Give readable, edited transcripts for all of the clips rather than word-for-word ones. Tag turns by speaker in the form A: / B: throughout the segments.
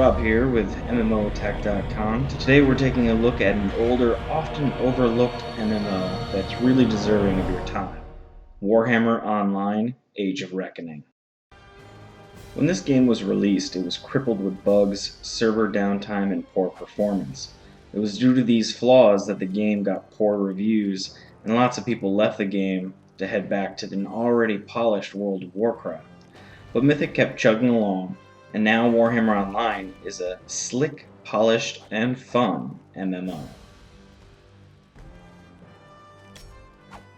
A: Rob here with MMOattack.com. Today we're taking a look at an older, often overlooked MMO that's really deserving of your time. Warhammer Online: Age of Reckoning. When this game was released, it was crippled with bugs, server downtime, and poor performance. It was due to these flaws that the game got poor reviews, and lots of people left the game to head back to an already polished World of Warcraft. But Mythic kept chugging along, and now Warhammer Online is a slick, polished, and fun MMO.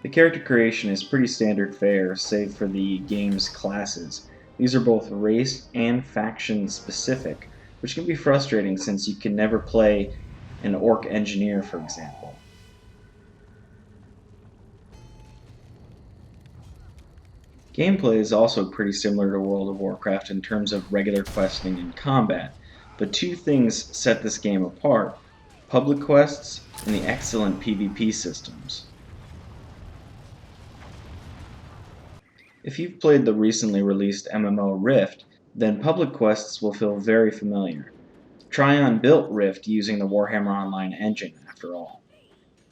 A: The character creation is pretty standard fare, save for the game's classes. These are both race and faction specific, which can be frustrating since you can never play an orc engineer, for example. Gameplay is also pretty similar to World of Warcraft in terms of regular questing and combat, but two things set this game apart: public quests and the excellent PvP systems. If you've played the recently released MMO Rift, then public quests will feel very familiar. Tryon built Rift using the Warhammer Online engine, after all.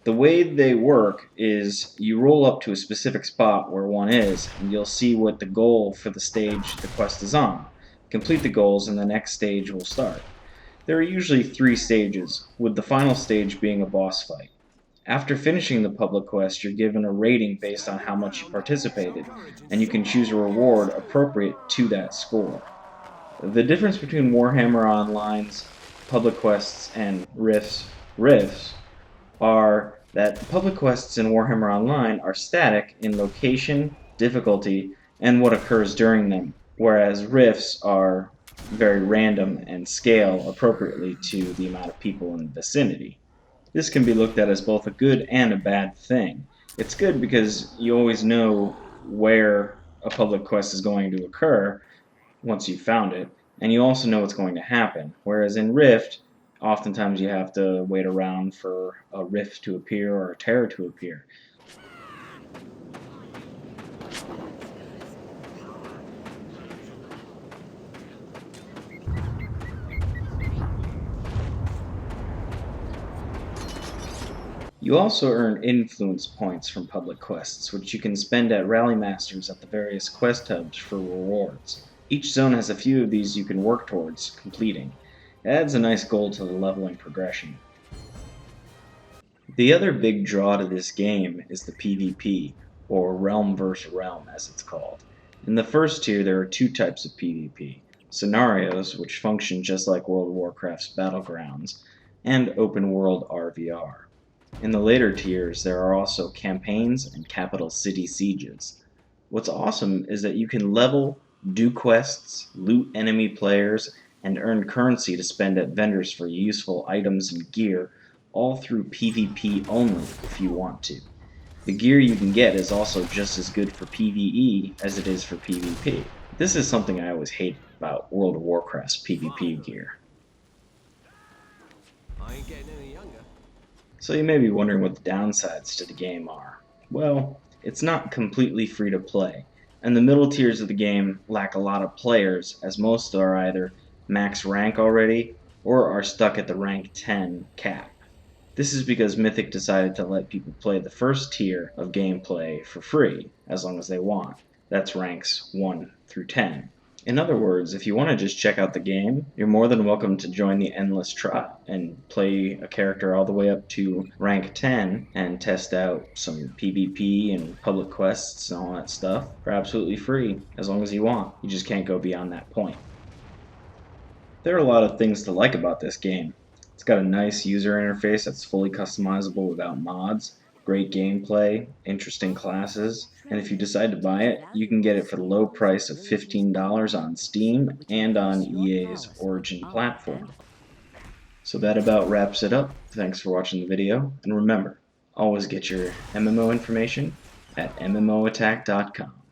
A: The way they work is you roll up to a specific spot where one is, and you'll see what the goal for the stage the quest is on. Complete the goals and the next stage will start. There are usually 3 stages, with the final stage being a boss fight. After finishing the public quest, you're given a rating based on how much you participated, and you can choose a reward appropriate to that score. The difference between Warhammer Online's public quests and rifts are that public quests in Warhammer Online are static in location, difficulty, and what occurs during them, whereas rifts are very random and scale appropriately to the amount of people in the vicinity. This can be looked at as both a good and a bad thing. It's good because you always know where a public quest is going to occur once you've found it, and you also know what's going to happen, whereas in Rift, oftentimes you have to wait around for a rift to appear or a terror to appear. You also earn influence points from public quests, which you can spend at rally masters at the various quest hubs for rewards. Each zone has a few of these you can work towards completing. It adds a nice goal to the leveling progression. The other big draw to this game is the PvP, or Realm vs. Realm as it's called. In the first tier there are 2 types of PvP: scenarios, which function just like World of Warcraft's Battlegrounds, and open world RVR. In the later tiers there are also campaigns and capital city sieges. What's awesome is that you can level, do quests, loot enemy players, and earn currency to spend at vendors for useful items and gear, all through PvP only if you want to. The gear you can get is also just as good for PvE as it is for PvP. This is something I always hated about World of Warcraft's PvP gear.
B: I ain't getting any younger.
A: So you may be wondering what the downsides to the game are. Well, it's not completely free to play, and the middle tiers of the game lack a lot of players, as most are either max rank already or are stuck at the rank 10 cap. This is because Mythic decided to let people play the first tier of gameplay for free, as long as they want. That's ranks 1 through 10. In other words, if you want to just check out the game, you're more than welcome to join the endless trot and play a character all the way up to rank 10 and test out some PvP and public quests and all that stuff for absolutely free, as long as you want. You just can't go beyond that point. There are a lot of things to like about this game. It's got a nice user interface that's fully customizable without mods, great gameplay, interesting classes, and if you decide to buy it, you can get it for the low price of $15 on Steam and on EA's Origin platform. So that about wraps it up. Thanks for watching the video, and remember, always get your MMO information at MMOattack.com.